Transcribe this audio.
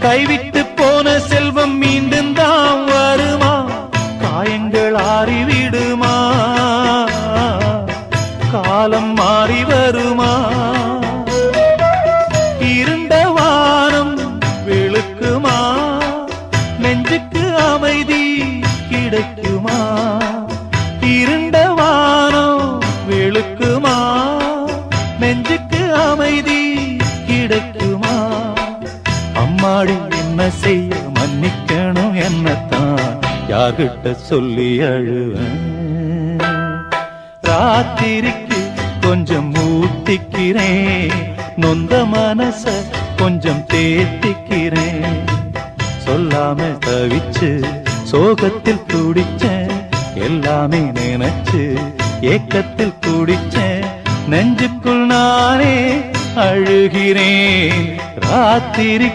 கைவிட்டு போன செல்வம் மீண்டும் தான் வருமா? காயங்கள் ஆறிவிடுமா? காலம் மாறி வருமா? இருண்ட வானம் வெளுக்குமா? நெஞ்சுக்கு அமைதி கிடைக்குமா? இருண்ட வானம் வெளுக்குமா? நெஞ்சுக்கு அமைதி கிடைக்குமா? அம்மாடி என்ன செய்ய மன்னிக்கணும், என்னத்தான் யார்கிட்ட சொல்லி அழுவேன்? ராத்திரிக்கு கொஞ்சம் ஊத்திக்கிறேன், நொந்த மனச கொஞ்சம் தேத்திக்கிறேன். சொல்லாம தவிச்சு சோகத்தில் துடிச்சேன், எல்லாமே நினைச்சு ஏக்கத்தில் துடிச்சேன். நெஞ்சுக்குள் நானே அழுகிறேன். ராத்திரி